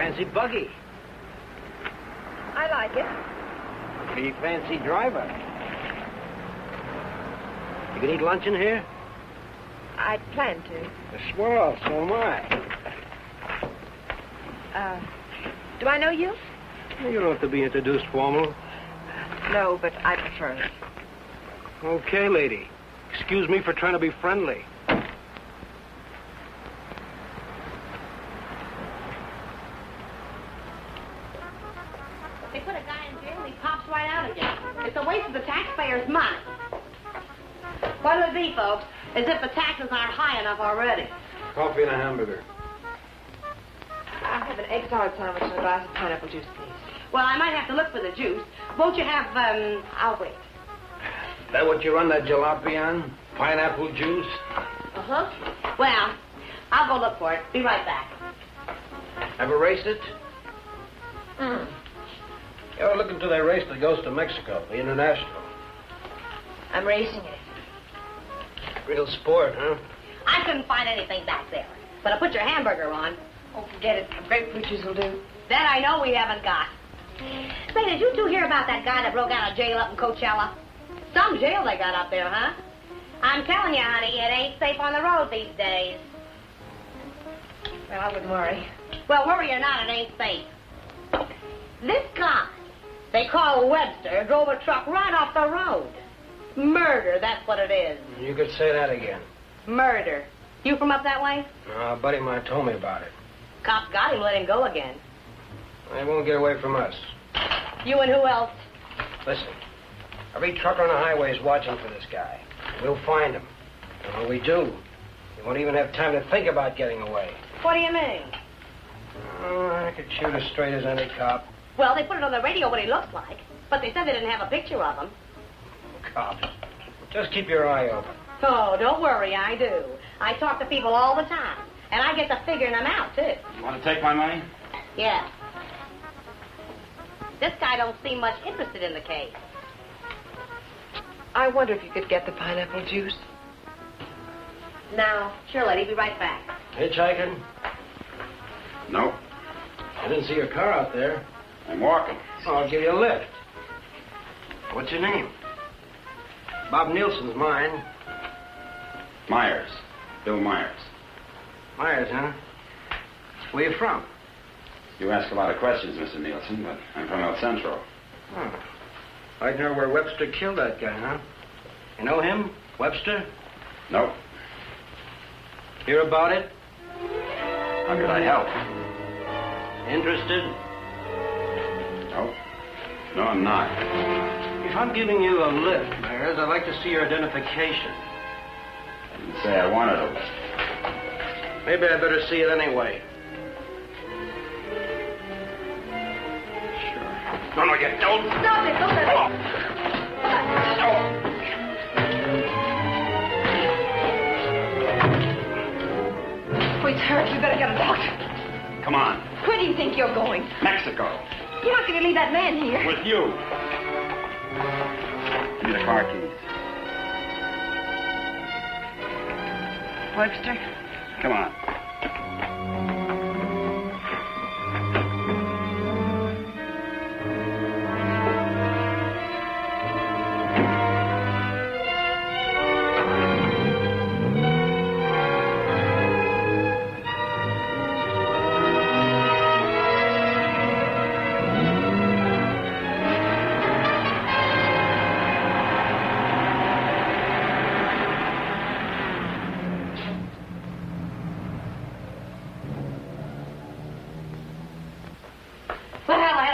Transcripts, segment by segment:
fancy buggy. I like it. Pretty fancy driver. You can eat lunch in here? I'd plan to. Swell, so am I. Do I know you? You don't have to be introduced formal. No, but I prefer it. Okay, lady. Excuse me for trying to be friendly. They put a guy in jail and he pops right out again. It's a waste of the taxpayers' money. What'll it be, folks? As if the taxes aren't high enough already. Coffee and a hamburger. I'll have an egg salad sandwich and a glass of pineapple juice, please. Well, I might have to look for the juice. Won't you have, I'll wait. That what you run that jalopy on? Pineapple juice? Uh-huh. Well, I'll go look for it. Be right back. Ever raced it? Mm. You ought to look into that race that goes to Mexico, the International. I'm racing it. Real sport, huh? I couldn't find anything back there. But I put your hamburger on. Oh, forget it. Grapefruit juice will do. That I know we haven't got. Say, did you two hear about that guy that broke out of jail up in Coachella? Some jail they got up there, huh? I'm telling you, honey, it ain't safe on the road these days. Well, I wouldn't worry. Well, worry or not, it ain't safe. This guy, they call Webster, drove a truck right off the road. Murder, that's what it is. You could say that again. Murder. You from up that way? A buddy of mine told me about it. Cops got him, let him go again. They won't get away from us. You and who else? Listen, every trucker on the highway is watching for this guy. We'll find him. And when we do, he won't even have time to think about getting away. What do you mean? Oh, I could shoot as straight as any cop. Well, they put it on the radio what he looks like, but they said they didn't have a picture of him. Cops. Just keep your eye open. Oh, don't worry, I do. I talk to people all the time, and I get to figuring them out, too. You want to take my money? Yeah. This guy don't seem much interested in the case. I wonder if you could get the pineapple juice. Now, sure, lady, be right back. Hitchhiking? No. I didn't see your car out there. I'm walking. Oh, I'll give you a lift. What's your name? Bob Nielsen's mine. Myers. Bill Myers. Myers, huh? Where you from? You ask a lot of questions, Mr. Nielsen, but I'm from El Centro. Oh. I'd know where Webster killed that guy, huh? You know him? Webster? Nope. Hear about it? How could I help? Interested? Nope. No, I'm not. If I'm giving you a lift, Myers, I'd like to see your identification. I didn't say I wanted a lift. Maybe I better see it anyway. No, you don't. Stop it, don't let it. Oh, he's hurt. You better get a doctor. Come on. Where do you think you're going? Mexico. You're not going to leave that man here. With you. Give me the car keys. Webster? Come on.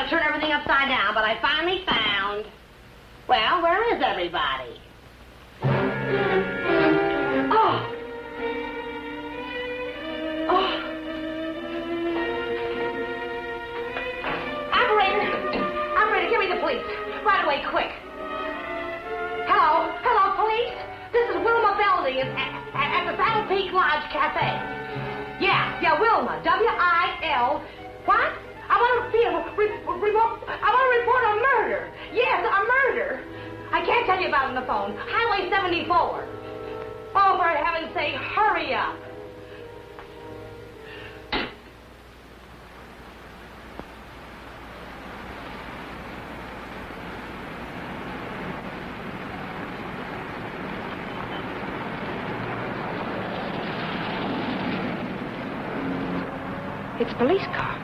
Turn everything upside down, but I finally found... Well, where is everybody? Oh! Oh! Operator, give me the police. Right away, quick. Hello? Hello, police? This is Wilma Belding at the Saddle Peak Lodge Cafe. Yeah, Wilma. W-I-L... What? I want to report a murder. Yes, a murder. I can't tell you about it on the phone. Highway 74. Oh, for heaven's sake, hurry up. It's a police car.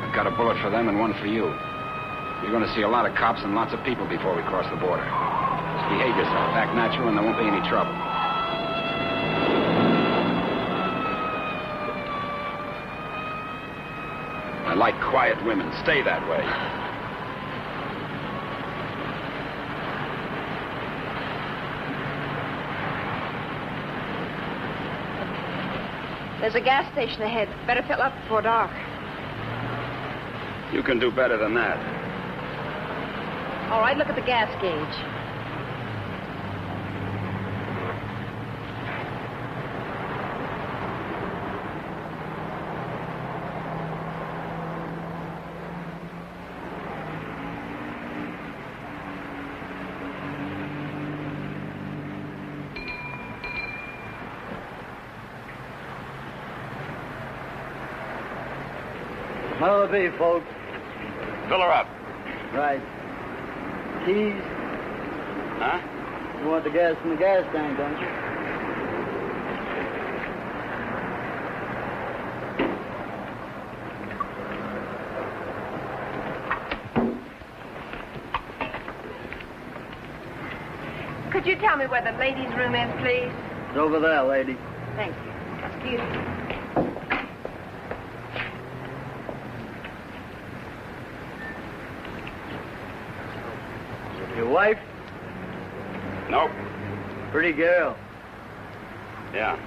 I've got a bullet for them and one for you. You're going to see a lot of cops and lots of people before we cross the border. Just behave yourself, act natural, and there won't be any trouble. I like quiet women. Stay that way. There's a gas station ahead. Better fill up before dark. You can do better than that. All right, look at the gas gauge. What'll it be, folks? Fill her up. Right. Keys? Huh? You want the gas from the gas tank, don't you? Could you tell me where the ladies' room is, please? It's over there, lady. Thank you. Excuse me. Your wife? Nope. Pretty girl. Yeah.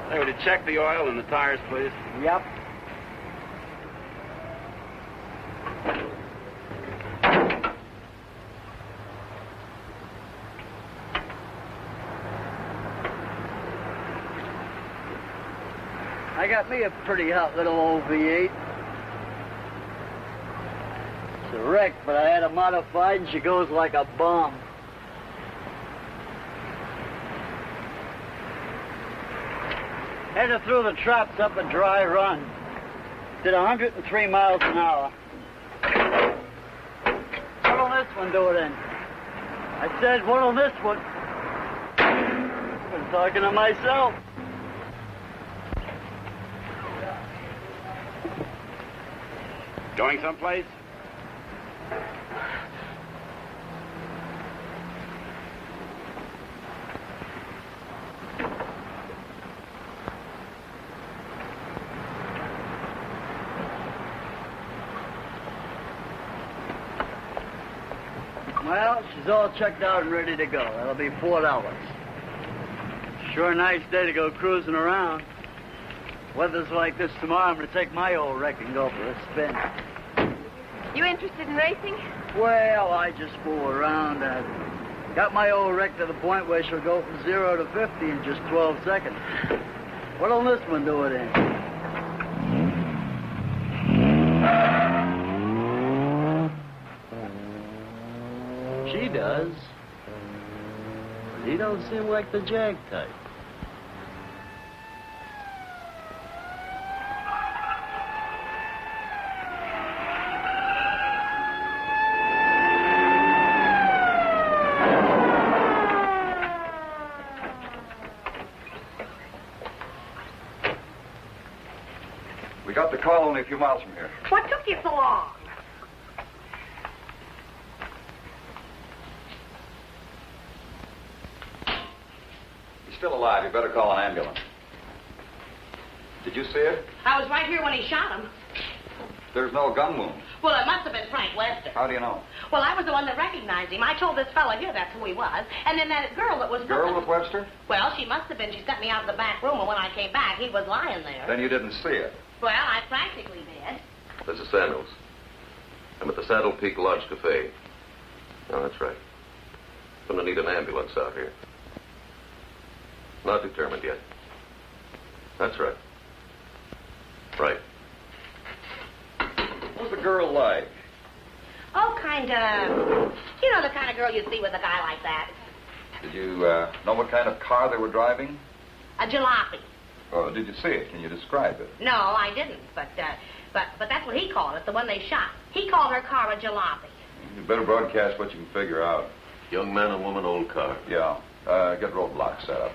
Hey, would you check the oil and the tires, please? Yep. I got me a pretty hot little old V8. It's a wreck, but I had her modified and she goes like a bomb. Headed through the traps up a dry run. Did 103 miles an hour. What'll this one do it in? I said, what'll this one? I'm talking to myself. Going someplace? Well, she's all checked out and ready to go. That'll be $4. Sure a nice day to go cruising around. Weather's like this tomorrow, I'm going to take my old wreck and go for a spin. You interested in racing? Well, I just fool around. I got my old wreck to the point where she'll go from 0 to 50 in just 12 seconds. What'll this one do it in? She does. But he don't seem like the jag type. We got the call only a few miles from here. What took you so long? He's still alive. You better call an ambulance. Did you see it? I was right here when he shot him. There's no gun wound. Well, it must have been Frank Webster. How do you know? Well, I was the one that recognized him. I told this fella here that's who he was. And then that girl that was... Girl with Webster? Well, she must have been. She sent me out of the back room, and when I came back, he was lying there. Then you didn't see it. Well, I practically did. This is Samuels. I'm at the Saddle Peak Lodge Cafe. Oh, that's right. Gonna need an ambulance out here. Not determined yet. That's right. Right. What was the girl like? Oh, kind of... You know, the kind of girl you'd see with a guy like that. Did you know what kind of car they were driving? A jalopy. Oh, did you see it? Can you describe it? No, I didn't. But that's what he called it, the one they shot. He called her car a jalopy. You better broadcast what you can figure out. Young man and woman, old car. Yeah. Get roadblocks set up.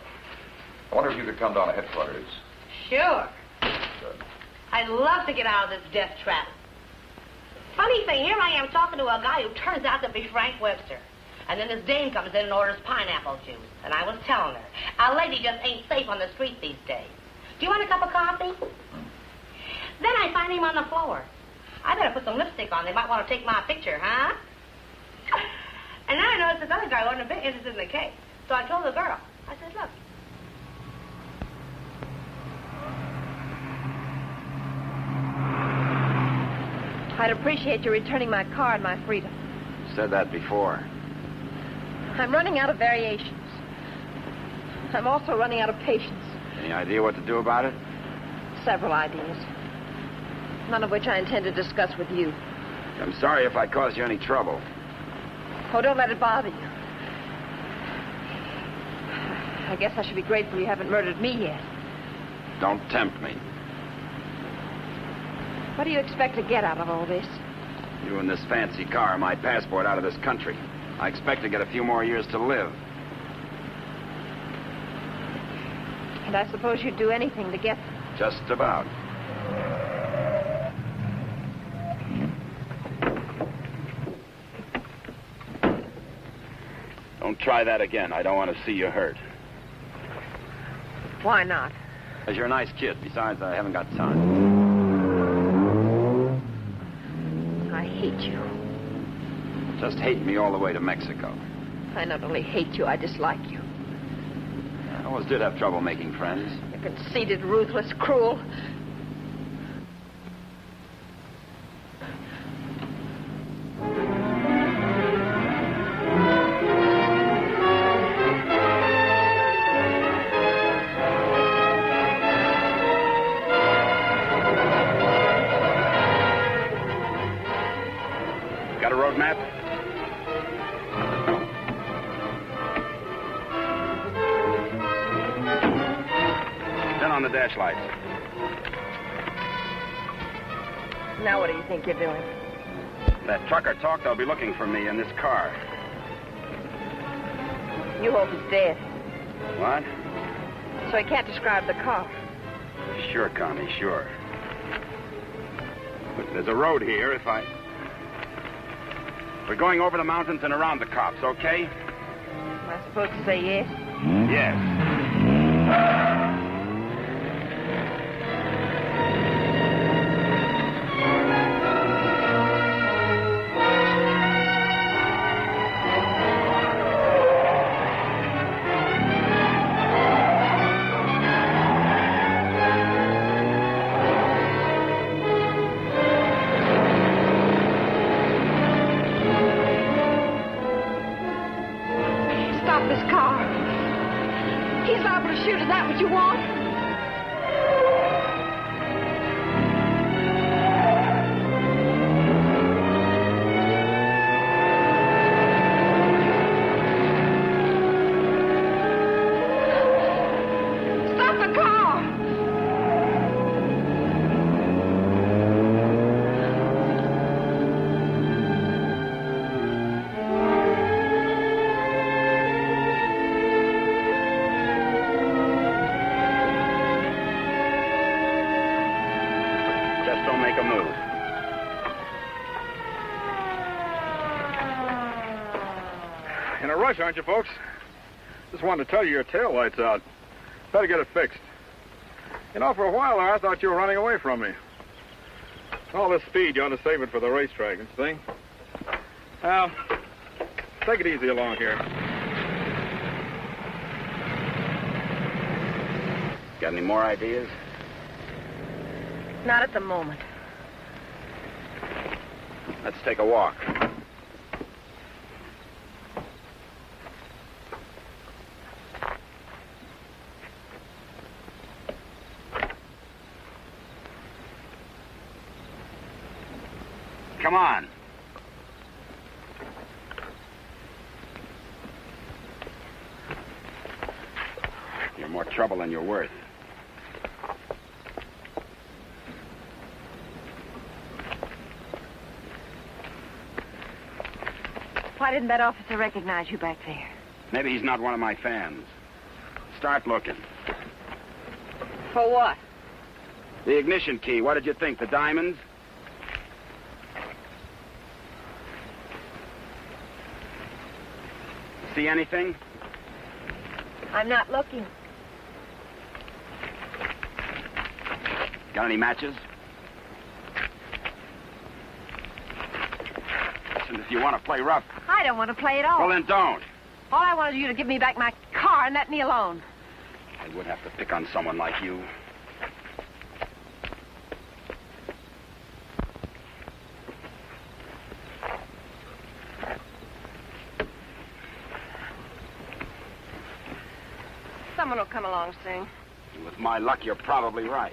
I wonder if you could come down to headquarters. Sure. Good. I'd love to get out of this death trap. Funny thing, here I am talking to a guy who turns out to be Frank Webster. And then this dame comes in and orders pineapple juice. And I was telling her, a lady just ain't safe on the street these days. Do you want a cup of coffee? Then I find him on the floor. I better put some lipstick on. They might want to take my picture, huh? And then I noticed this other guy wasn't a bit interested in the case. So I told the girl. I said, look. I'd appreciate you returning my car and my freedom. Said that before. I'm running out of variations. I'm also running out of patience. Any idea what to do about it? Several ideas. None of which I intend to discuss with you. I'm sorry if I caused you any trouble. Oh, don't let it bother you. I guess I should be grateful you haven't murdered me yet. Don't tempt me. What do you expect to get out of all this? You and this fancy car are my passport out of this country. I expect to get a few more years to live. And I suppose you'd do anything to get them. Just about. Don't try that again. I don't want to see you hurt. Why not? Because you're a nice kid. Besides, I haven't got time. I hate you. Just hate me all the way to Mexico. I not only hate you, I dislike you. I always did have trouble making friends. You're conceited, ruthless, cruel. Got a road map? Turn on the dash lights. Now what do you think you're doing? That trucker talked they'll be looking for me in this car. You hope he's dead, What? so he can't describe the car. Sure, Connie, sure. Look, there's a road here We're going over the mountains and around the cops, okay? Am I supposed to say yes? Yes. Stop this car. He's liable to shoot. Is that what you want? Stop the car! Just don't make a move. In a rush, aren't you, folks? Just wanted to tell you your tail light's out. Better get it fixed. You know, for a while there, I thought you were running away from me. All this speed, you ought to save it for the racetrack and thing. Now, take it easy along here. Got any more ideas? Not at the moment. Let's take a walk. Come on. You're more trouble than you're worth. Why didn't that officer recognize you back there? Maybe he's not one of my fans. Start looking. For what? The ignition key, what did you think? The diamonds? See anything? I'm not looking. Got any matches? Listen, if you want to play rough... I don't want to play at all. Well, then don't. All I wanted you to give me back my car and let me alone. I would have to pick on someone like you. Someone will come along soon. With my luck, you're probably right.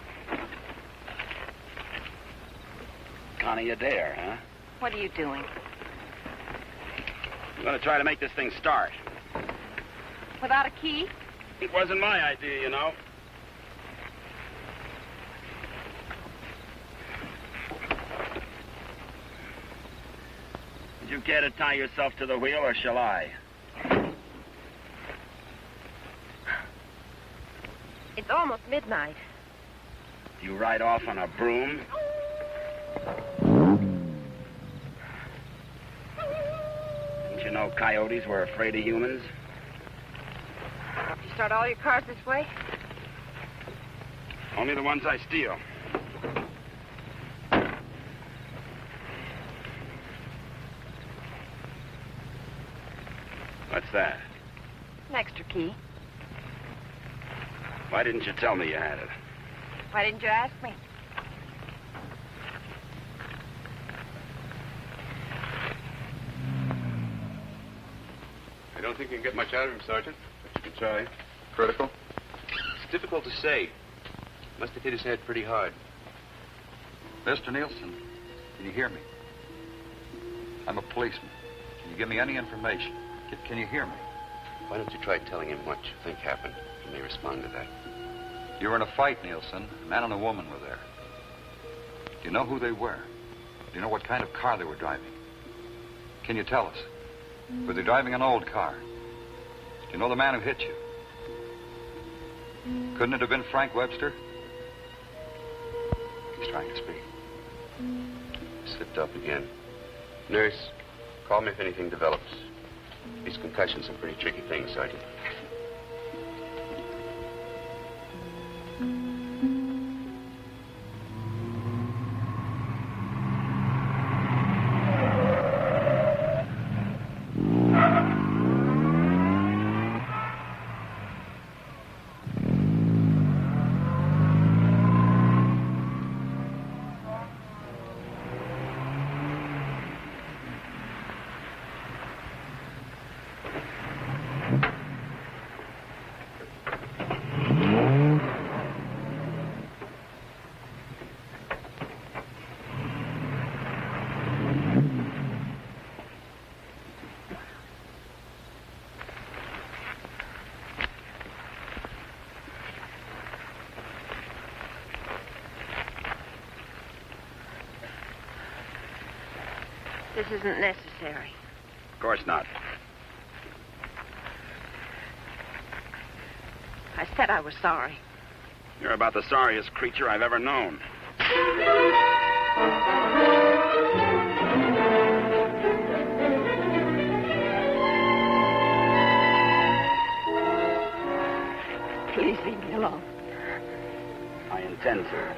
Connie Adair, huh? What are you doing? I'm going to try to make this thing start. Without a key? It wasn't my idea, you know. Did you care to tie yourself to the wheel, or shall I? It's almost midnight. Do you ride off on a broom? Didn't you know coyotes were afraid of humans? You start all your cars this way? Only the ones I steal. What's that? An extra key. Why didn't you tell me you had it? Why didn't you ask me? I don't think you can get much out of him, Sergeant, but you can try. Critical? It's difficult to say. Must have hit his head pretty hard. Mr. Nielsen, can you hear me? I'm a policeman. Can you give me any information? Can you hear me? Why don't you try telling him what you think happened? He may respond to that. You were in a fight, Nielsen. A man and a woman were there. Do you know who they were? Do you know what kind of car they were driving? Can you tell us? Were they driving an old car? Do you know the man who hit you? Couldn't it have been Frank Webster? He's trying to speak. Slipped up again. Nurse, call me if anything develops. These concussions are pretty tricky things, Sergeant. This isn't necessary. Of course not. I said I was sorry. You're about the sorriest creature I've ever known. Please leave me alone. I intend to.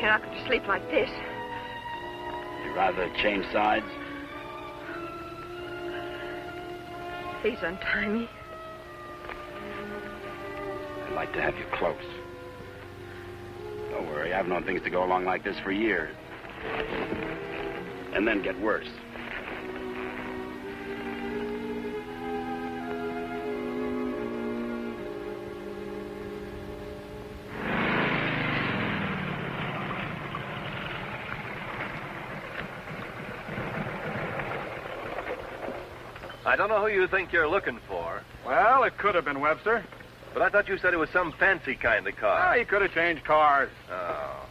You're not going to sleep like this. You'd rather change sides? Please untie me. I'd like to have you close. Don't worry, I've known things to go along like this for years. And then get worse. I don't know who you think you're looking for. Well, it could have been Webster. But I thought you said it was some fancy kind of car. Ah, he could have changed cars. Oh.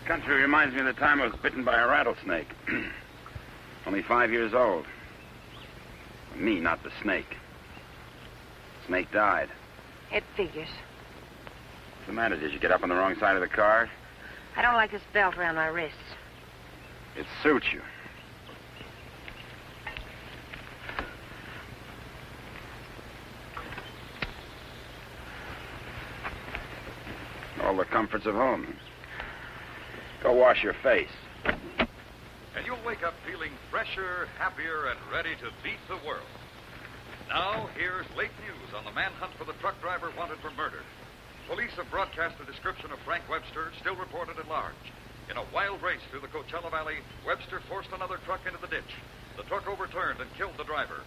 Country reminds me of the time I was bitten by a rattlesnake. Only 5 years old. Me, not the snake. Snake died. It figures. What's the matter? Did you get up on the wrong side of the car? I don't like this belt around my wrists. It suits you. All the comforts of home. Go wash your face. And you'll wake up feeling fresher, happier, and ready to beat the world. Now, here's late news on the manhunt for the truck driver wanted for murder. Police have broadcast a description of Frank Webster, still reported at large. In a wild race through the Coachella Valley, Webster forced another truck into the ditch. The truck overturned and killed the driver.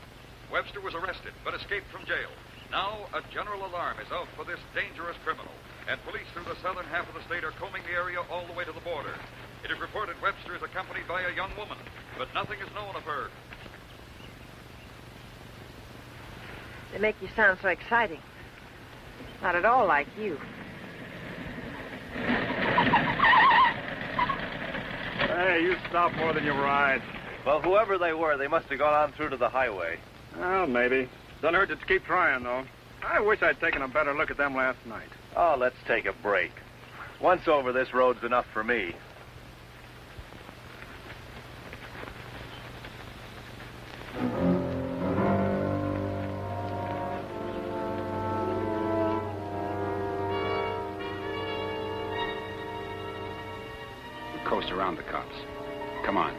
Webster was arrested, but escaped from jail. Now, a general alarm is out for this dangerous criminal, and police through the southern half of the state are combing the area all the way to the border. It is reported Webster is accompanied by a young woman, but nothing is known of her. They make you sound so exciting. Not at all like you. Hey, you stop more than you ride. Well, whoever they were, they must have gone on through to the highway. Well, maybe. Doesn't hurt to keep trying, though. I wish I'd taken a better look at them last night. Oh, let's take a break. Once over, this road's enough for me. Coast around the cops. Come on.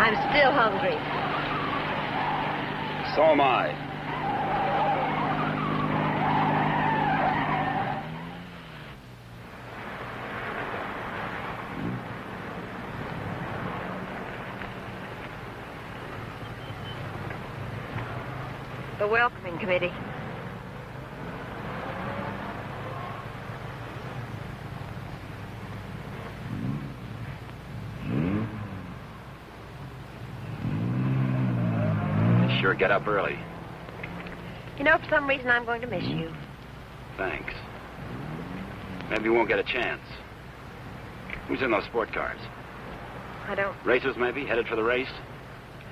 I'm still hungry. So am I. The welcoming committee. Sure get up early. You know, for some reason, I'm going to miss you. Thanks. Maybe you won't get a chance. Who's in those sport cars? I don't Racers, maybe? Headed for the race?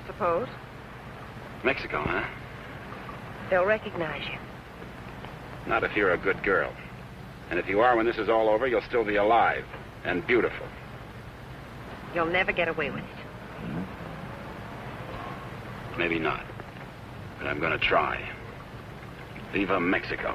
suppose. Mexico, huh? They'll recognize you. Not if you're a good girl. And if you are, when this is all over, you'll still be alive and beautiful. You'll never get away with it. Maybe not. But I'm going to try. Viva Mexico.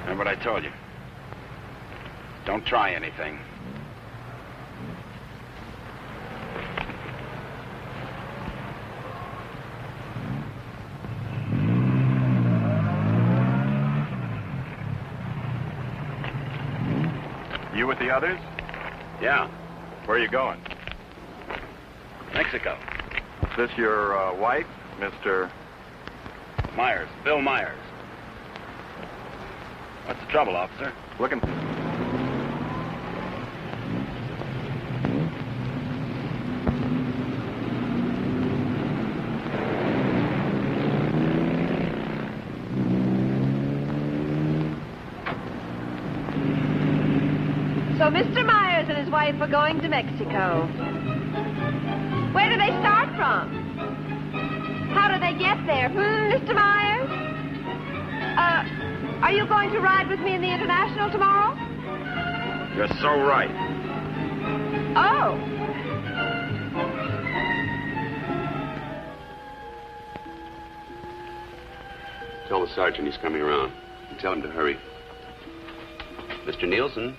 Remember what I told you? Don't try anything. You with the others? Yeah, Where are you going? Mexico. Is this your wife, Mr. Myers, Bill Myers. What's the trouble, officer? Looking... So Mr. Myers and his wife are going to Mexico. Where do they start from? How do they get there? Mr. Myers? Are you going to ride with me in the International tomorrow? You're so right. Oh. Tell the sergeant he's coming around. And tell him to hurry. Mr. Nielsen?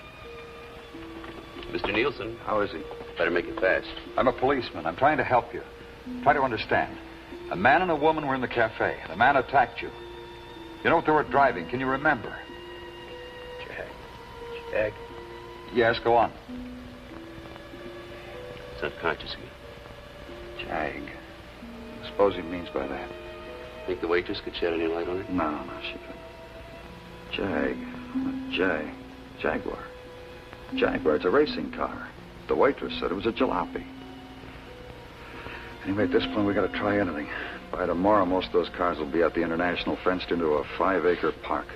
Mr. Nielsen? How is he? Better make it fast. I'm a policeman. I'm trying to help you. Try to understand. A man and a woman were in the cafe. The man attacked you. You know what they were driving? Can you remember? Jag. Yes, go on. It's unconscious again. Jag. I suppose he means by that. Think the waitress could shed any light on it? No, she couldn't. Jag. Jaguar. Jaguar, it's a racing car. The waitress said it was a jalopy. Anyway, at this point, we got to try anything. By tomorrow, most of those cars will be at the International, fenced into a 5-acre park.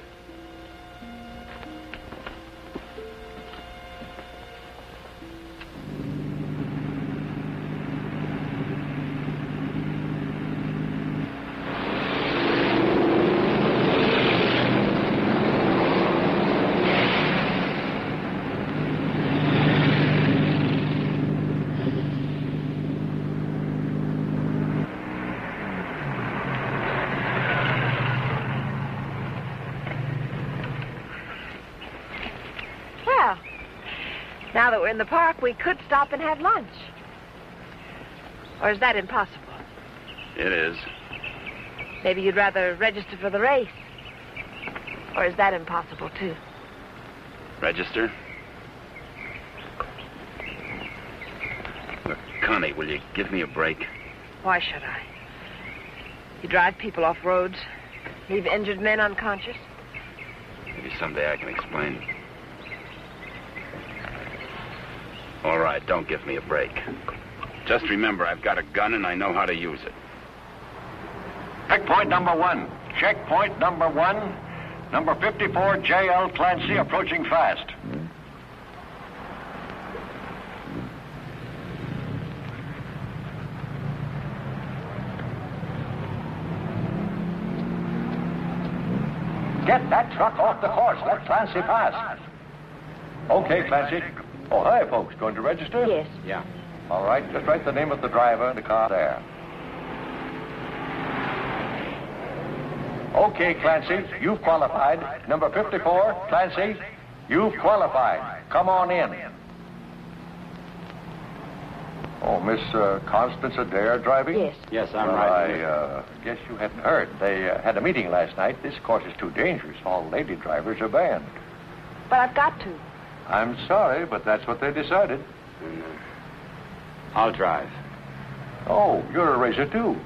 Now that we're in the park, we could stop and have lunch. Or is that impossible? It is. Maybe you'd rather register for the race. Or is that impossible, too? Register? Look, Connie, will you give me a break? Why should I? You drive people off roads, leave injured men unconscious. Maybe someday I can explain. All right, don't give me a break. Just remember, I've got a gun and I know how to use it. Checkpoint number 1. Checkpoint number 1. Number 54, J.L. Clancy, approaching fast. Get that truck off the course. Let Clancy pass. Okay, Clancy. Oh, hi, folks. Going to register? Yes. Yeah. All right, just write the name of the driver and the car there. Okay, Clancy, you've qualified. Number 54, Clancy, you've qualified. Come on in. Oh, Miss Constance Adair driving? Yes. Yes, I'm well, right. I guess you hadn't heard. They had a meeting last night. This course is too dangerous. All lady drivers are banned. But I've got to. I'm sorry, but that's what they decided. I'll drive. Oh, you're a racer, too.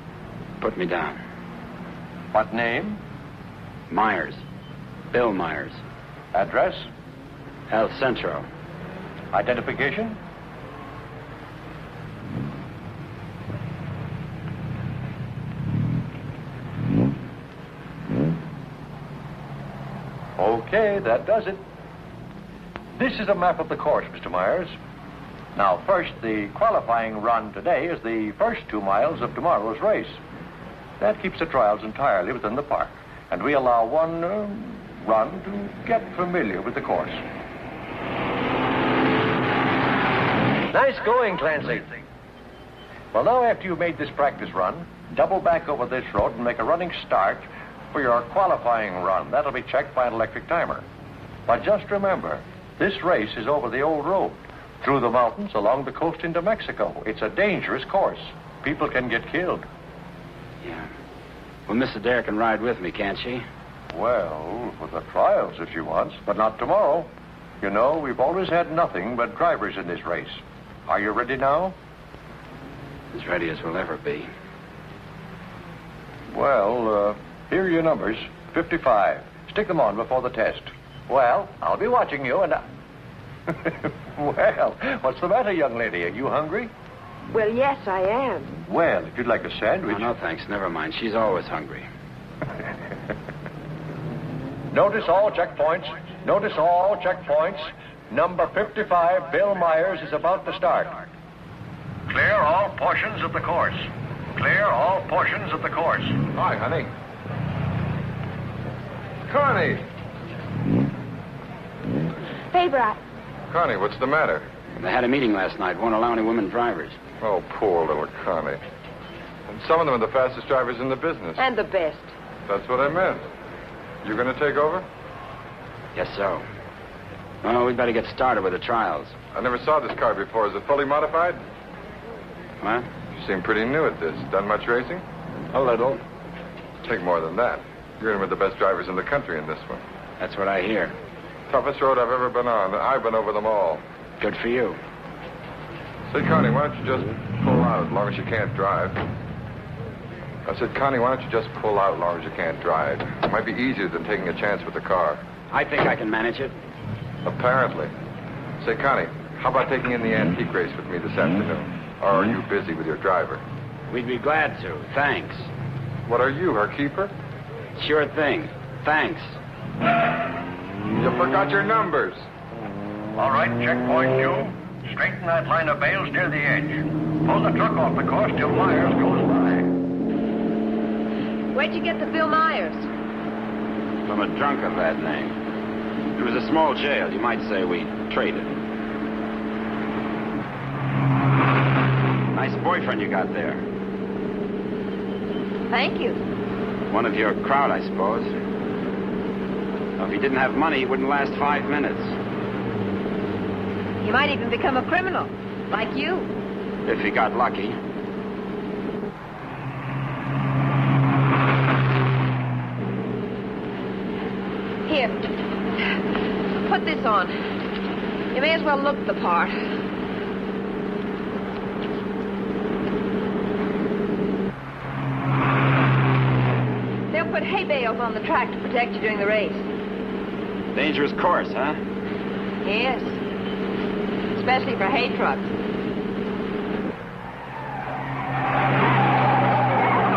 Put me down. What name? Myers. Bill Myers. Address? El Centro. Identification? Okay, that does it. This is a map of the course, Mr. Myers. Now, first, the qualifying run today is the first 2 miles of tomorrow's race. That keeps the trials entirely within the park, and we allow one run to get familiar with the course. Nice going, Clancy. Well, now, after you've made this practice run, double back over this road and make a running start for your qualifying run. That'll be checked by an electric timer. But just remember, This race is over the old road, through the mountains, along the coast into Mexico. It's a dangerous course. People can get killed. Yeah. Well, Miss Adair can ride with me, can't she? Well, for the trials if she wants, but not tomorrow. You know, we've always had nothing but drivers in this race. Are you ready now? As ready as we'll ever be. Well, here are your numbers. 55. Stick them on before the test. Well, I'll be watching you and Well, what's the matter, young lady? Are you hungry? Well, yes, I am. Well, if you'd like a sandwich... No, thanks. Never mind. She's always hungry. Notice all checkpoints. Notice all checkpoints. Number 55, Bill Myers, is about to start. Clear all portions of the course. Clear all portions of the course. Hi, honey. Connie! Favor, Connie, what's the matter? They had a meeting last night. Won't allow any women drivers. Oh, poor little Connie. And some of them are the fastest drivers in the business. And the best. That's what I meant. You going to take over? Guess so. Well, we'd better get started with the trials. I never saw this car before. Is it fully modified? What? You seem pretty new at this. Done much racing? A little. Take more than that. You're in with the best drivers in the country in this one. That's what I hear. Toughest road I've ever been on. I've been over them all. Good for you. Say, Connie, why don't you just pull out as long as you can't drive? I said, Connie, why don't you just pull out as long as you can't drive? It might be easier than taking a chance with the car. I think I can manage it. Apparently. Say, Connie, how about taking in the antique race with me this afternoon? Or are you busy with your driver? We'd be glad to. Thanks. What are you, her keeper? Sure thing. Thanks. You forgot your numbers. All right, checkpoint two. Straighten that line of bales near the edge. Pull the truck off the course till Myers goes by. Where'd you get the Bill Myers? I'm a drunk of that name. It was a small jail. You might say we traded. Nice boyfriend you got there. Thank you. One of your crowd, I suppose. Now, if he didn't have money, he wouldn't last 5 minutes. He might even become a criminal, like you. If he got lucky. Here. Put this on. You may as well look the part. They'll put hay bales on the track to protect you during the race. Dangerous course, huh? Yes. Especially for hay trucks.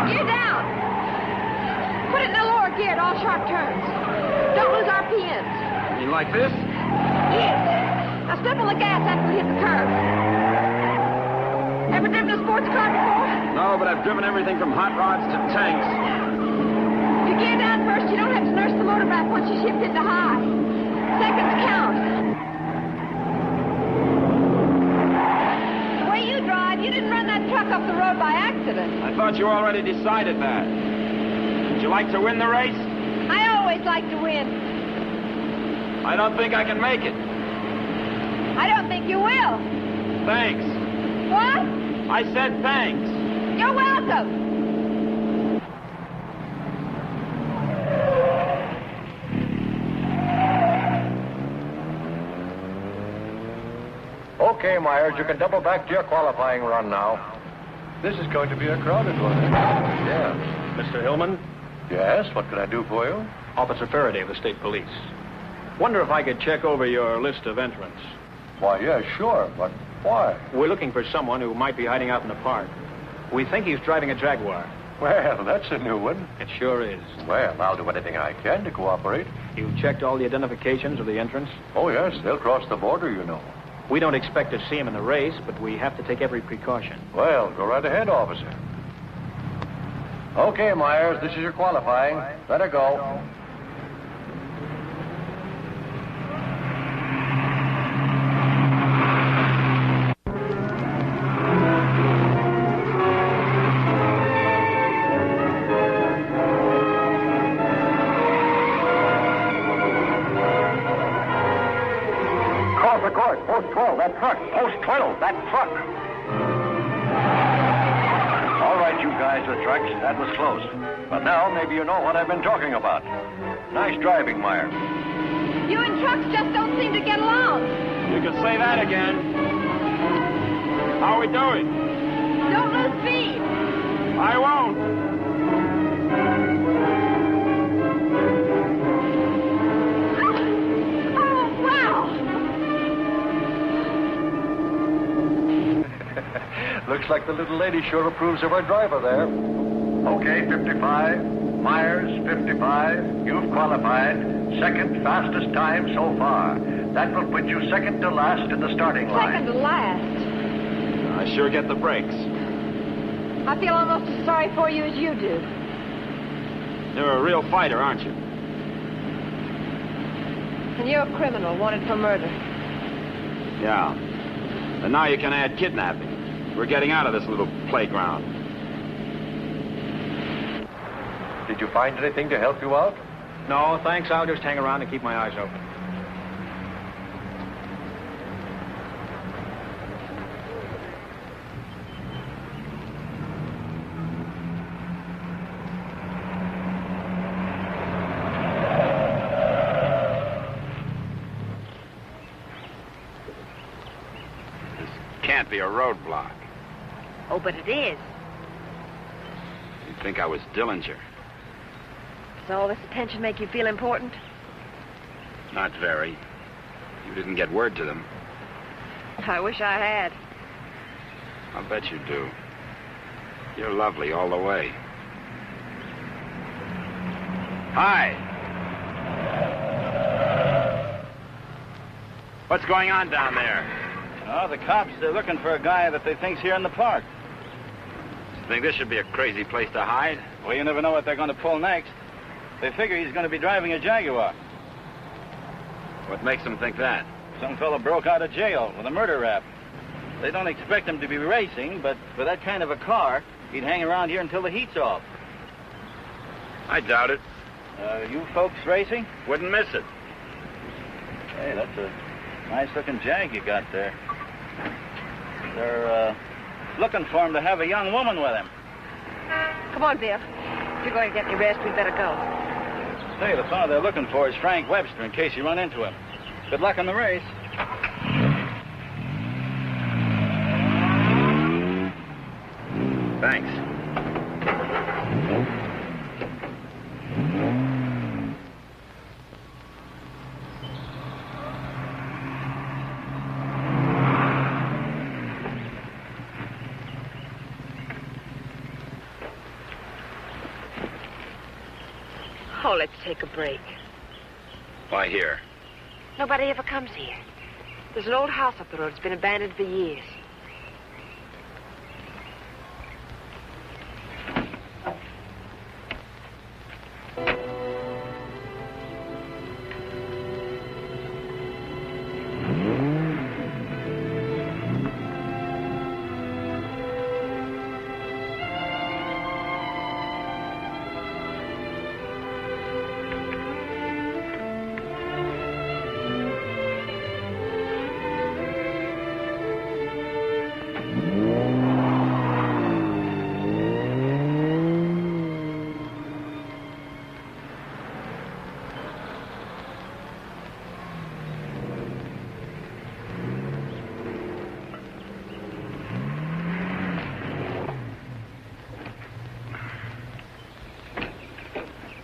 Gear down! Put it in the lower gear at all sharp turns. Don't lose RPMs. You like this? Yes. Now step on the gas after we hit the curve. Ever driven a sports car before? No, but I've driven everything from hot rods to tanks. If you gear down first, you don't have to nurse the motor back once you shift into high. Seconds count. The way you drive, you didn't run that truck off the road by accident. I thought you already decided that. Would you like to win the race? I always like to win. I don't think I can make it. I don't think you will. Thanks. What? I said thanks. You're welcome. Okay, Myers, you can double back to your qualifying run now. This is going to be a crowded one. Yes. Mr. Hillman? Yes, what can I do for you? Officer Faraday of the State Police. Wonder if I could check over your list of entrants. Why, yeah, sure, but why? We're looking for someone who might be hiding out in the park. We think he's driving a Jaguar. Well, that's a new one. It sure is. Well, I'll do anything I can to cooperate. You checked all the identifications of the entrants? Oh, yes, they'll cross the border, you know. We don't expect to see him in the race, but we have to take every precaution. Well, go right ahead, officer. Okay, Myers, this is your qualifying. Let her go. course. Post 12, that truck. Post 12, that truck. All right, you guys with trucks, that was close. But now maybe you know what I've been talking about. Nice driving, Myers. You and trucks just don't seem to get along. You can say that again. How are we doing? Don't lose speed. I won't. Oh, wow. Looks like the little lady sure approves of our driver there. Okay, 55. Myers, 55. You've qualified. Second fastest time so far. That will put you second to last in the starting line. Second to last. I sure get the breaks. I feel almost as sorry for you as you do. You're a real fighter, aren't you? And you're a criminal wanted for murder. Yeah. And now you can add kidnapping. We're getting out of this little playground. Did you find anything to help you out? No, thanks. I'll just hang around and keep my eyes open. This can't be a roadblock. Oh, but it is. You'd think I was Dillinger. Does all this attention make you feel important? Not very. You didn't get word to them. I wish I had. I'll bet you do. You're lovely all the way. Hi. What's going on down there? Oh, the cops, they're looking for a guy that they think's here in the park. You think this should be a crazy place to hide? Well, you never know what they're going to pull next. They figure he's going to be driving a Jaguar. What makes them think that? Some fellow broke out of jail with a murder rap. They don't expect him to be racing, but for that kind of a car, he'd hang around here until the heat's off. I doubt it. You folks racing? Wouldn't miss it. Hey, that's a nice-looking Jag you got there. They're looking for him to have a young woman with him. Come on, Bill. If you're going to get any rest, we'd better go. Say, the fellow they're looking for is Frank Webster, in case you run into him. Good luck on the race. Thanks. Oh, let's take a break. Why here? Nobody ever comes here. There's an old house up the road. It's been abandoned for years.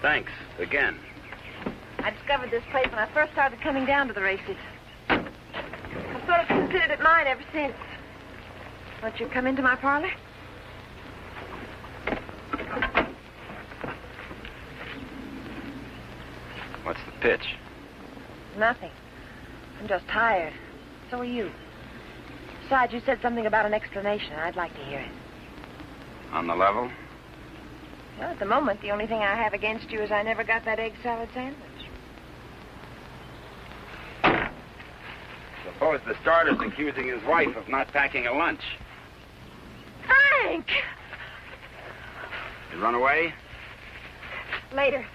Thanks, again. I discovered this place when I first started coming down to the races. I've sort of considered it mine ever since. Won't you come into my parlor? What's the pitch? Nothing. I'm just tired. So are you. Besides, you said something about an explanation. I'd like to hear it. On the level? Well, at the moment, the only thing I have against you is I never got that egg salad sandwich. Suppose the starter's accusing his wife of not packing a lunch. Frank! You run away? Later.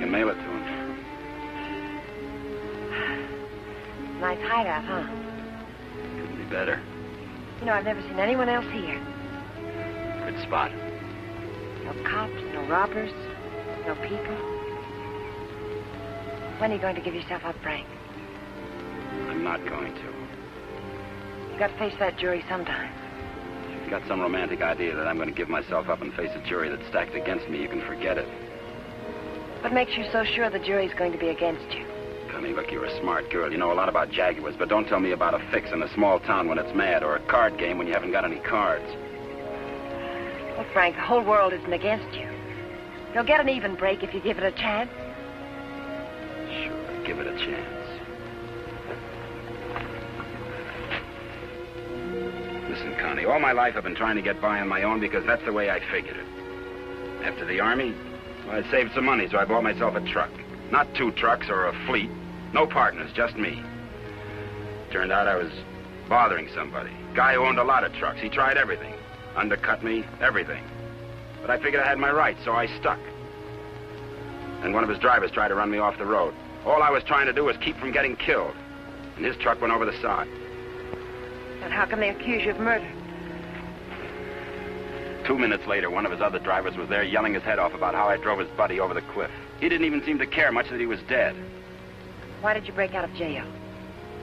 can mail it to him. Nice hideout, huh? Couldn't be better. You know, I've never seen anyone else here. Good spot. No cops, no robbers, no people. When are you going to give yourself up, Frank? I'm not going to. You got to face that jury sometime. If you've got some romantic idea that I'm going to give myself up and face a jury that's stacked against me, you can forget it. What makes you so sure the jury's going to be against you? Connie, look, you're a smart girl. You know a lot about Jaguars, but don't tell me about a fix in a small town when it's mad or a card game when you haven't got any cards. Well, Frank, the whole world isn't against you. You'll get an even break if you give it a chance. Sure, give it a chance. Listen, Connie, all my life I've been trying to get by on my own because that's the way I figured it. After the Army, well, I saved some money, so I bought myself a truck. Not 2 trucks or a fleet. No partners, just me. Turned out I was bothering somebody. Guy who owned a lot of trucks. He tried everything. Undercut me, everything. But I figured I had my rights, so I stuck. And one of his drivers tried to run me off the road. All I was trying to do was keep from getting killed. And his truck went over the side. And how can they accuse you of murder? 2 minutes later, one of his other drivers was there yelling his head off about how I drove his buddy over the cliff. He didn't even seem to care much that he was dead. Why did you break out of jail?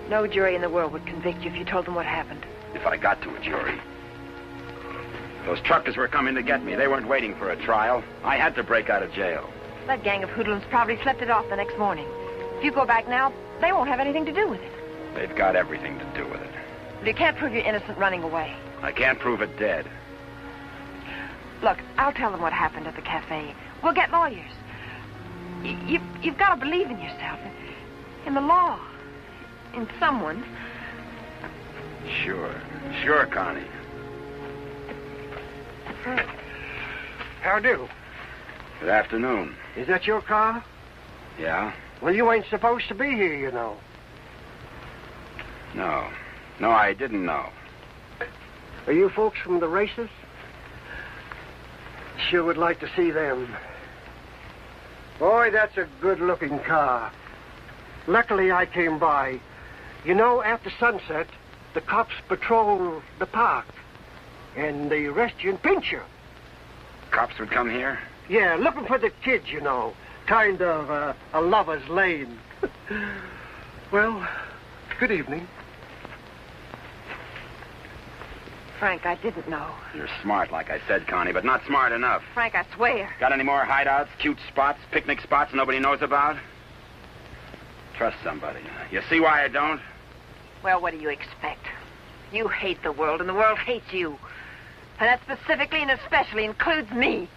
No jury in the world would convict you if you told them what happened. If I got to a jury. Those truckers were coming to get me. They weren't waiting for a trial. I had to break out of jail. That gang of hoodlums probably slept it off the next morning. If you go back now, they won't have anything to do with it. They've got everything to do with it. But you can't prove you're innocent running away. I can't prove it dead. Look, I'll tell them what happened at the cafe. We'll get lawyers. You've got to believe in yourself, in the law, in someone. Sure, Connie. How do? Good afternoon. Is that your car? Yeah? Well, you ain't supposed to be here, you know. No, I didn't know. Are you folks from the races? Sure would like to see them. Boy, that's a good-looking car. Luckily, I came by. You know, after sunset, the cops patrol the park. And they arrest you and pinch you. Cops would come here? Yeah, looking for the kids, you know. Kind of a lover's lane. Well, good evening. Frank, I didn't know. You're smart, like I said, Connie, but not smart enough. Frank, I swear. Got any more hideouts, cute spots, picnic spots nobody knows about? Trust somebody. You see why I don't? Well, what do you expect? You hate the world, and the world hates you. And that specifically and especially includes me.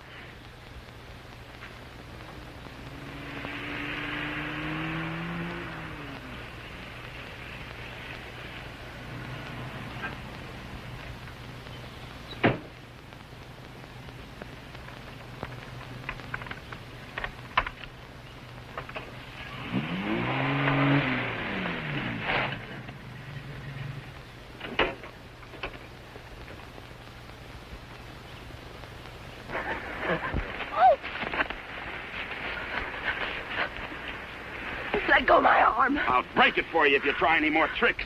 Let go of my arm. I'll break it for you if you try any more tricks.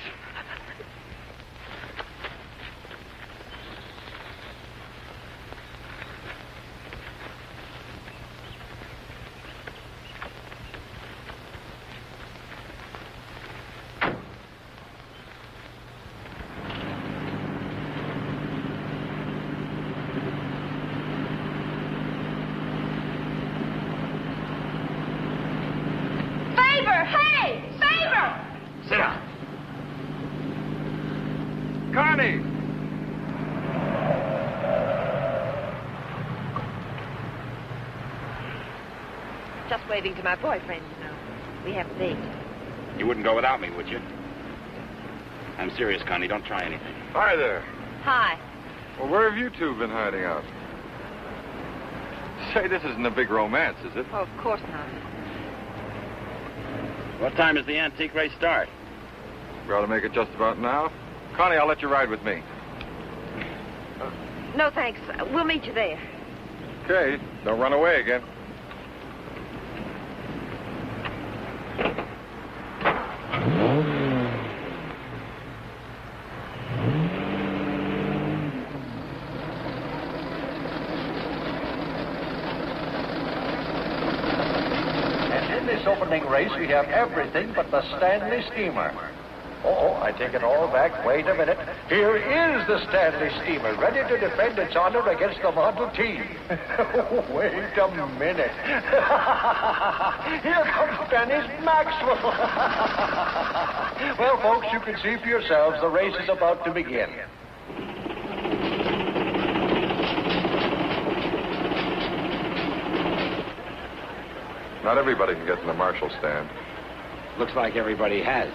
Hey! Favor! Sit down. Connie! Just waving to my boyfriend, you know. We have a date. You wouldn't go without me, would you? I'm serious, Connie. Don't try anything. Hi there. Hi. Well, where have you two been hiding out? Say, this isn't a big romance, is it? Oh, of course not. What time does the antique race start? We ought to make it just about now. Connie, I'll let you ride with me. No, thanks. We'll meet you there. Okay, don't run away again. this opening race, we have everything but the Stanley Steamer. Oh, I take it all back. Wait a minute. Here is the Stanley Steamer, ready to defend its honor against the Model T. Wait a minute. Here comes Dennis Maxwell. Well, folks, you can see for yourselves the race is about to begin. Not everybody can get in the marshal stand. Looks like everybody has.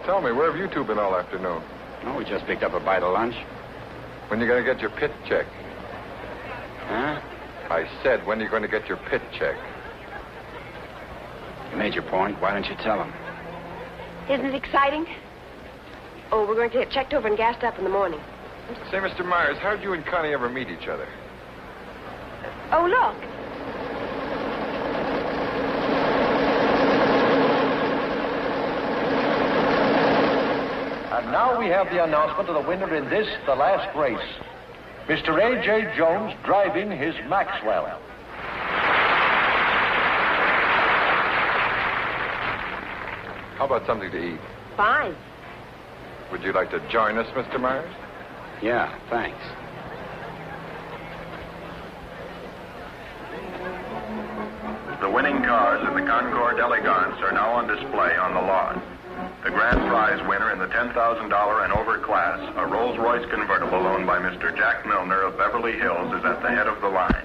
Tell me, where have you two been all afternoon? Oh, we just picked up a bite of lunch. When you going to get your pit check? Huh? I said, when are you going to get your pit check? You made your point. Why don't you tell him? Isn't it exciting? Oh, we're going to get checked over and gassed up in the morning. Say, Mr. Myers, how'd you and Connie ever meet each other? Oh, look. And now we have the announcement of the winner in this, the last race. Mr. A.J. Jones driving his Maxwell. How about something to eat? Fine. Would you like to join us, Mr. Myers? Yeah, thanks. The winning cars in the Concord Elegance are now on display on the lawn. The grand prize winner in the $10,000 and over class, a Rolls-Royce convertible owned by Mr. Jack Milner of Beverly Hills, is at the head of the line.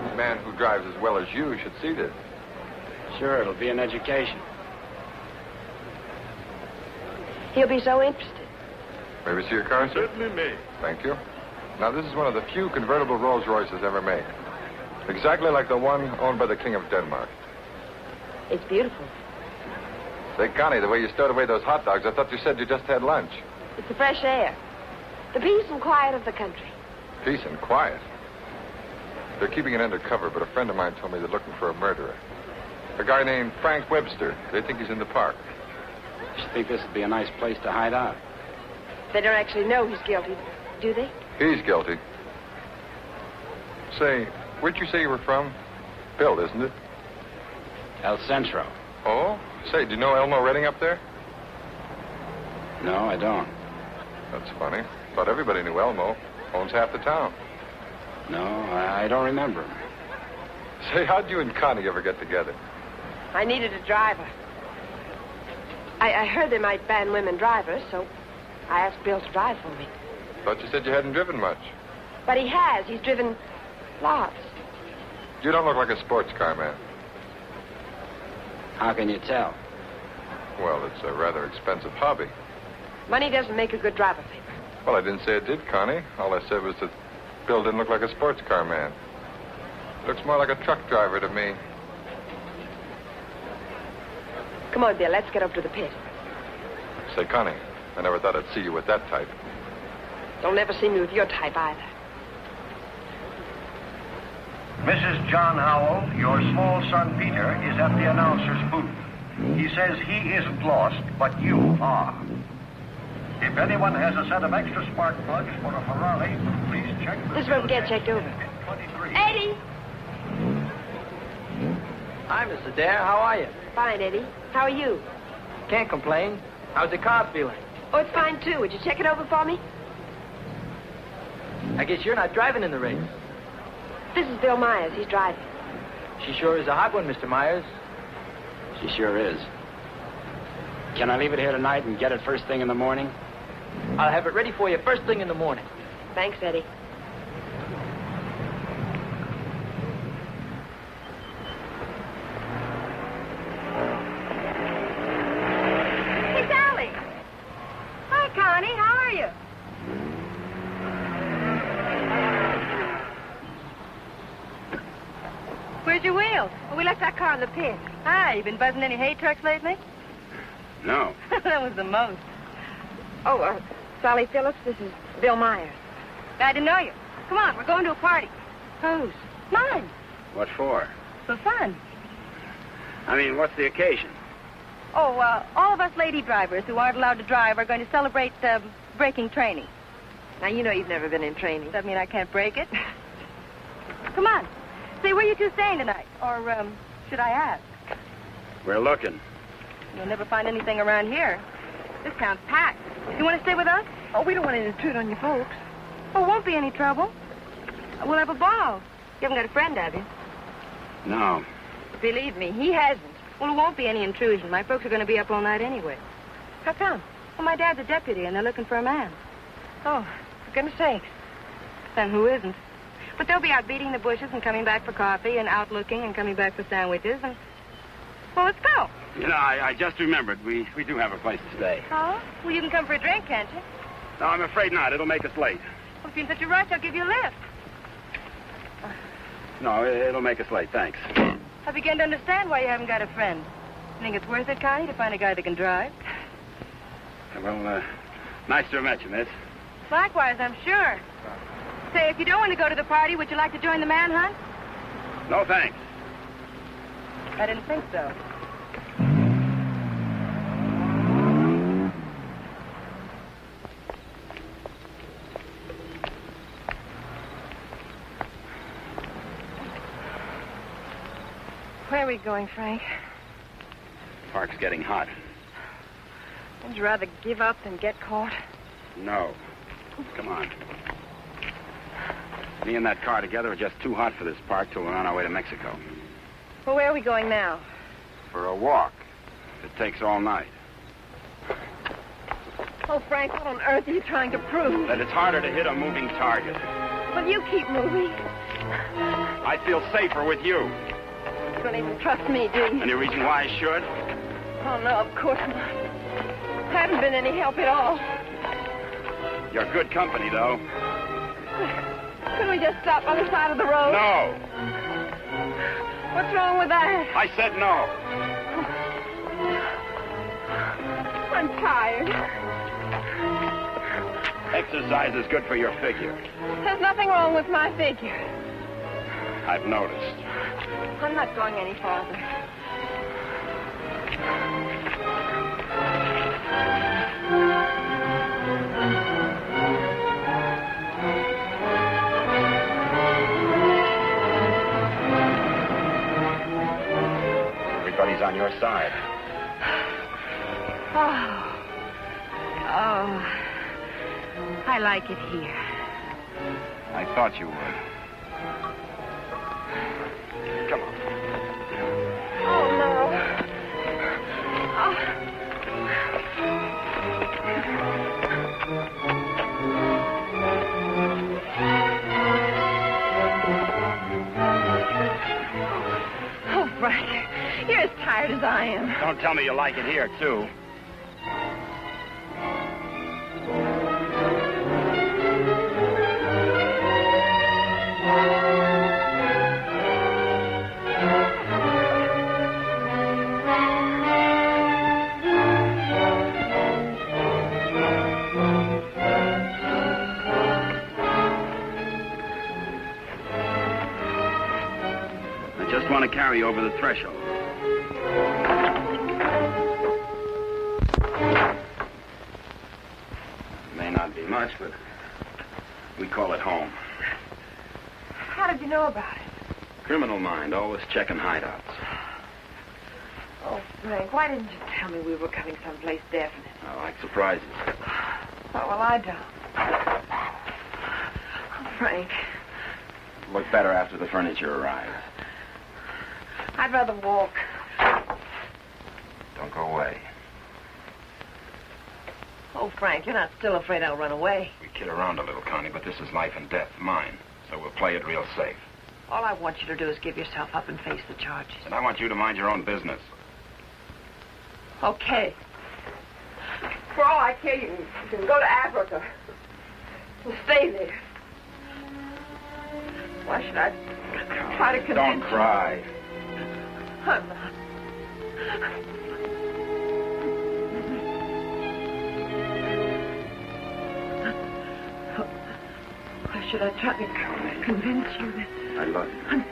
A man who drives as well as you should see this. Sure, it'll be an education. He'll be so interested. May we see your car, sir? Certainly may. Thank you. Now, this is one of the few convertible Rolls Royces ever made. Exactly like the one owned by the King of Denmark. It's beautiful. Say, Connie, the way you stowed away those hot dogs, I thought you said you just had lunch. It's the fresh air. The peace and quiet of the country. Peace and quiet. They're keeping it undercover, but a friend of mine told me they're looking for a murderer. A guy named Frank Webster. They think he's in the park. You think this would be a nice place to hide out? They don't actually know he's guilty, do they? He's guilty. Say, where'd you say you were from? Bill, isn't it? El Centro. Oh? Say, do you know Elmo Redding up there? No, I don't. That's funny. Thought everybody knew Elmo. Owns half the town. No, I don't remember him. Say, how'd you and Connie ever get together? I needed a driver. I heard they might ban women drivers, so I asked Bill to drive for me. Thought you said you hadn't driven much. But he has. He's driven lots. You don't look like a sports car man. How can you tell? Well, it's a rather expensive hobby. Money doesn't make a good driver, Paper. Well, I didn't say it did, Connie. All I said was that Bill didn't look like a sports car man. Looks more like a truck driver to me. Come on, Bill. Let's get up to the pit. Say, Connie, I never thought I'd see you with that type. Don't ever see me with your type either. Mrs. John Howell, your small son Peter is at the announcer's booth. He says he isn't lost, but you are. If anyone has a set of extra spark plugs for a Ferrari, please check the... This is where we get checked over. Eddie! Hi, Mrs. Adair. How are you? Fine, Eddie. How are you? Can't complain. How's the car feeling? Oh, it's fine, too. Would you check it over for me? I guess you're not driving in the race. This is Bill Myers. He's driving. She sure is a hot one, Mr. Myers. She sure is. Can I leave it here tonight and get it first thing in the morning? I'll have it ready for you first thing in the morning. Thanks, Eddie. Hey, Sally. Hi, Connie. How are you? Where's your wheels? Well, we left that car in the pit. Hi, you been buzzing any hay trucks lately? No. That was the most. Oh, Sally Phillips, this is Bill Myers. Glad to know you. Come on, we're going to a party. Whose? Mine. What for? For fun. I mean, what's the occasion? Oh, all of us lady drivers who aren't allowed to drive are going to celebrate breaking training. Now, you know you've never been in training. Does that mean I can't break it? Come on. Say, where you two staying tonight? Or, should I ask? We're looking. You'll never find anything around here. This town's packed. You want to stay with us? Oh, we don't want to intrude on you folks. Oh, won't be any trouble. We'll have a ball. You haven't got a friend, have you? No. Believe me, he hasn't. Well, it won't be any intrusion. My folks are going to be up all night anyway. How come? Well, my dad's a deputy, and they're looking for a man. Oh, for goodness sakes. Then who isn't? But they'll be out beating the bushes and coming back for coffee and out looking and coming back for sandwiches and... Well, let's go. You know, I just remembered we do have a place to stay. Oh? Well, you can come for a drink, can't you? No, I'm afraid not. It'll make us late. Well, if you're in such a rush, I'll give you a lift. No, it'll make us late. Thanks. I begin to understand why you haven't got a friend. Think it's worth it, Connie, to find a guy that can drive? Well, nice to have met you, miss. Likewise, I'm sure. Say, if you don't want to go to the party, would you like to join the manhunt? No, thanks. I didn't think so. Where are we going, Frank? Park's getting hot. Would you rather give up than get caught? No. Come on. Me and that car together are just too hot for this park till we're on our way to Mexico. Well, where are we going now? For a walk. It takes all night. Oh, Frank, what on earth are you trying to prove? That it's harder to hit a moving target. Well, you keep moving. I feel safer with you. You don't even trust me, do you? Any reason why I should? Oh, no, of course not. Haven't been any help at all. You're good company, though. Couldn't we just stop on the side of the road? No. What's wrong with that? I said no. I'm tired. Exercise is good for your figure. There's nothing wrong with my figure. I've noticed. I'm not going any farther. Everybody's on your side. Oh, I like it here. I thought you would. Come on. Oh, no. Oh, Frank, you're as tired as I am. Don't tell me you like it here, too. I just want to carry you over the threshold. It may not be much, but we call it home. How did you know about it? Criminal mind, always checking hideouts. Oh, Frank, why didn't you tell me we were coming someplace definite? I like surprises. Oh, well, I don't. Oh, Frank, Look better after the furniture arrives. I'd rather walk. Don't go away. Oh, Frank, you're not still afraid I'll run away. We kid around a little, Connie, but this is life and death, mine. So we'll play it real safe. All I want you to do is give yourself up and face the charges. And I want you to mind your own business. Okay. For all I care, you can go to Africa and stay there. Why should I try to convince Don't cry. you? I'm not. Why should I try to convince you that... I love you.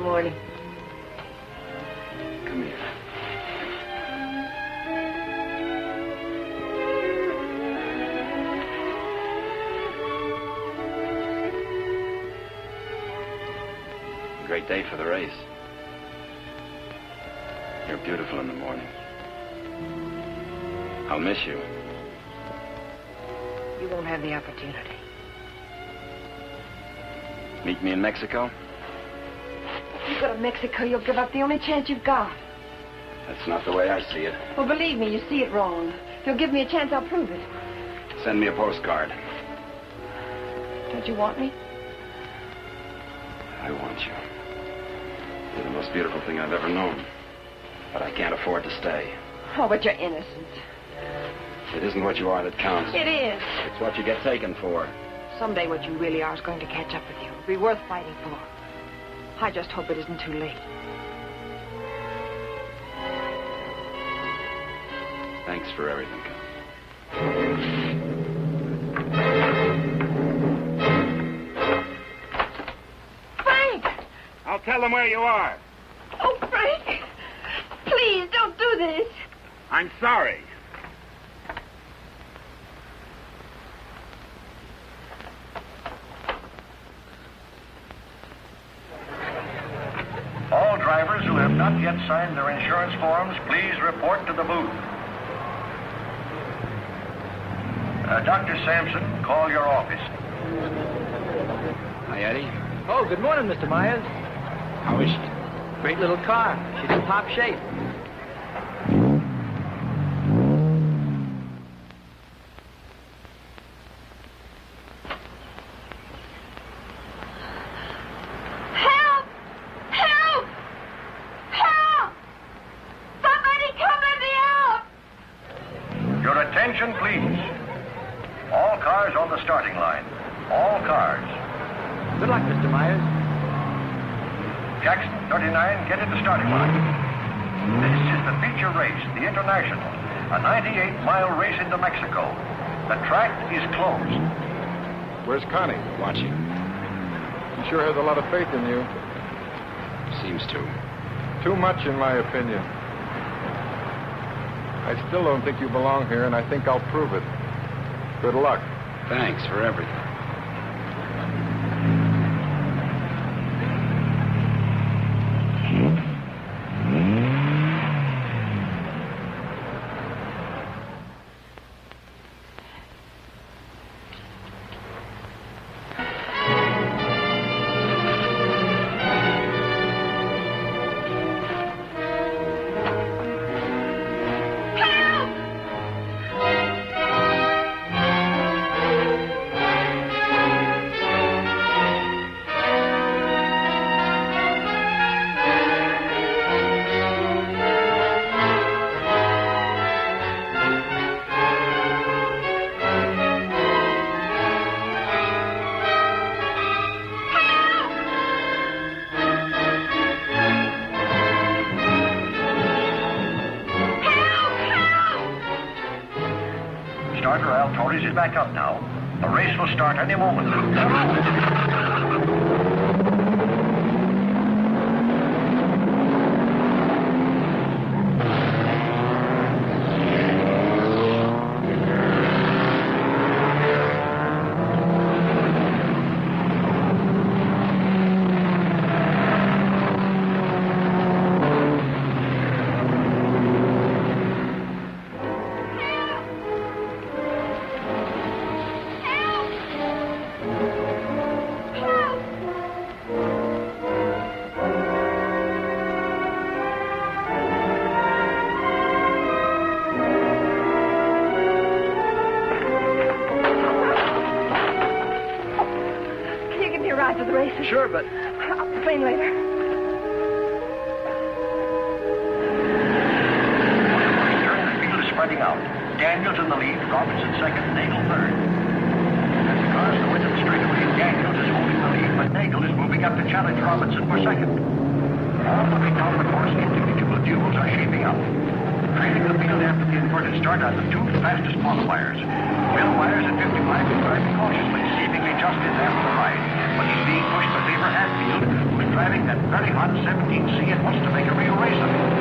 Good morning. Come here. Great day for the race. You're beautiful in the morning. I'll miss you. You won't have the opportunity. Meet me in Mexico? If you go to Mexico, you'll give up the only chance you've got. That's not the way I see it. Well, believe me, you see it wrong. If you'll give me a chance, I'll prove it. Send me a postcard. Don't you want me? I want you. You're the most beautiful thing I've ever known. But I can't afford to stay. Oh, but you're innocent. It isn't what you are that counts. It is. It's what you get taken for. Someday what you really are is going to catch up with you. It'll be worth fighting for. I just hope it isn't too late. Thanks for everything. Frank! I'll tell them where you are. Oh, Frank! Please, don't do this. I'm sorry. All drivers who have not yet signed their insurance forms, please report to the booth. Dr. Sampson, call your office. Hi, Eddie. Oh, good morning, Mr. Myers. How is she? Great little car. She's in top shape. Help! Help! Help! Somebody come let me out! Your attention, please. All cars on the starting line. All cars. Good luck, Mr. Myers. Jackson, 39, get in the starting line. This is the feature race, the International, a 98-mile race into Mexico. The track is closed. Where's Connie? Watching. She sure has a lot of faith in you. Seems to. Too much, in my opinion. I still don't think you belong here, and I think I'll prove it. Good luck. Thanks for everything. Starter Al Torres is back up now. The race will start any moment. To the races. Sure, but... I'll complain later. The field is spreading out. Daniels in the lead, Robinson second, Nagel third. As the cars go into the straightaway, Daniels is holding the lead, but Nagel is moving up to challenge Robinson for second. All looking down the course, individual duels are shaping up. Trailing the field after the inverted start are the two fastest qualifiers. Bill Myers at 55 is driving cautiously, seemingly just in after the ride. But he's being pushed by Lever Hatfield, who's driving that very hot 17C and wants to make a real race of it.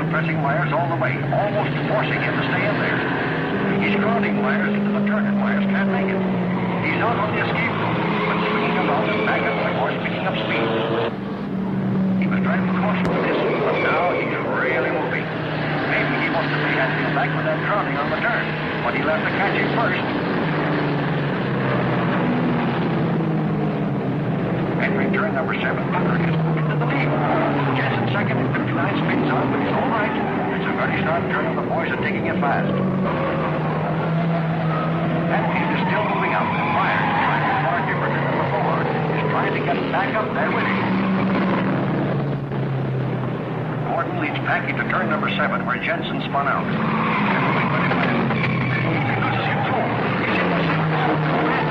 Pressing Myers all the way, almost forcing him to stay in there. He's crowding Myers into the turn, and Myers can't make it. He's out on the escape route, but swinging around and back up the horse, picking up speed. He was driving cautious with this, but now he's really moving. Maybe he wants to pay Hatfield back with that crowding on the turn, but he'll have to catch him first. Entering turn number 7, Butler is moving to the lead. Jensen second, 59 spins out, but he's all right. It's a very sharp turn, and the boys are taking it fast. Hatfield is still moving out, and Myers, trying to far different than before, is trying to get back up there with him. Gordon leads Packy to turn number 7, where Jensen spun out. They're moving very fast. He loses him too. He's in the 7th.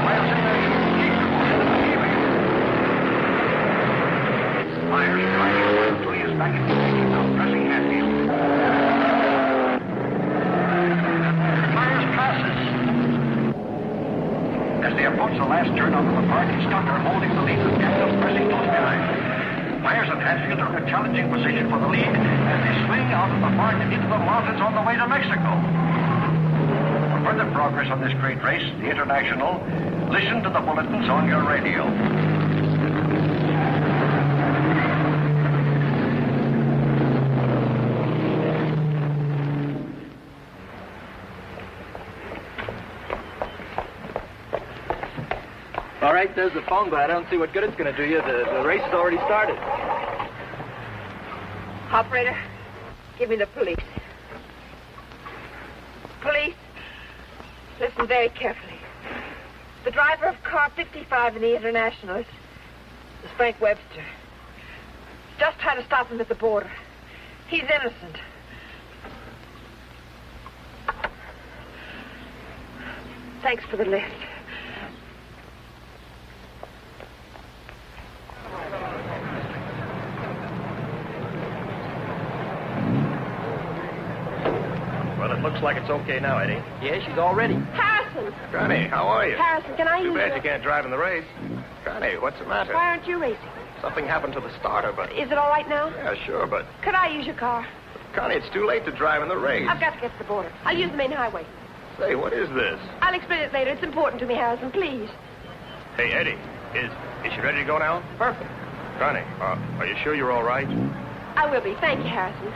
Myers in there. Myers driving until he is back in the lead, now pressing Hatfield. Myers passes. As they approach the last turn onto the park, Stucker holding the lead with Daniels pressing close behind. Myers and Hatfield are in a challenging position for the lead as they swing out of the park and into the mountains on the way to Mexico. For further progress on this great race, the International, listen to the bulletins on your radio. All right, there's the phone, but I don't see what good it's going to do you. The race has already started. Operator, give me the police. Police, listen very carefully. The driver of car 55 in the International is Frank Webster. Just tried to stop him at the border. He's innocent. Thanks for the lift. Well, it looks like it's okay now, Eddie. Yeah, she's all ready. Harrison! Connie, how are you? Harrison, can I use Too bad your... you can't drive in the race. Connie, what's the matter? Why aren't you racing? Something happened to the starter, but... Is it all right now? Yeah, sure, but... Could I use your car? Connie, it's too late to drive in the race. I've got to get to the border. I'll use the main highway. Say, what is this? I'll explain it later. It's important to me, Harrison. Please. Hey, Eddie, is she ready to go now? Perfect. Connie, are you sure you're all right? I will be. Thank you, Harrison.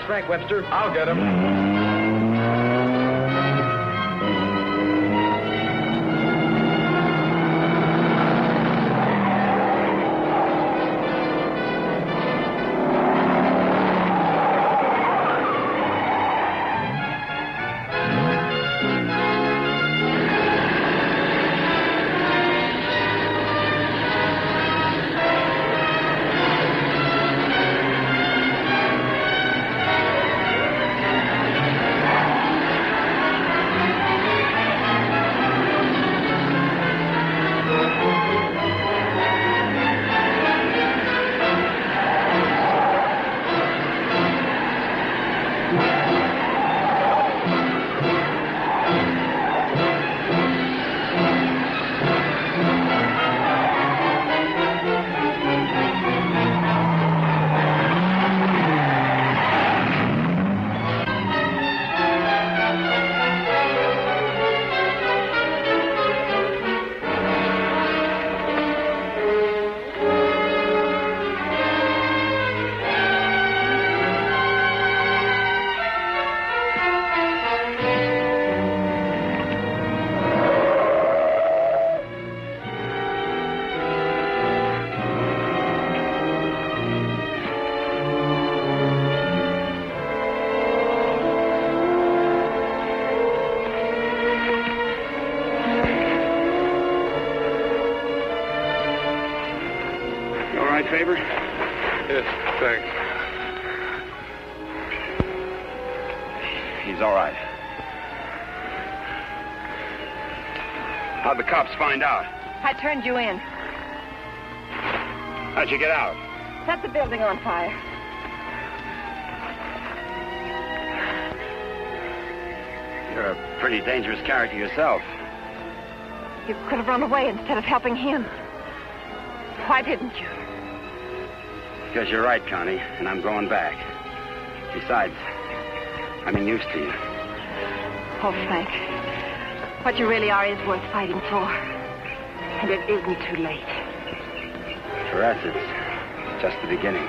Thanks, Frank Webster. I'll get him. Favor? Yes, thanks. He's all right. How'd the cops find out? I turned you in. How'd you get out? Set the building on fire. You're a pretty dangerous character yourself. You could have run away instead of helping him. Why didn't you? Because you're right, Connie, and I'm going back. Besides, I'm used to you. Oh, Frank. What you really are is worth fighting for. And it isn't too late. For us, it's just the beginning.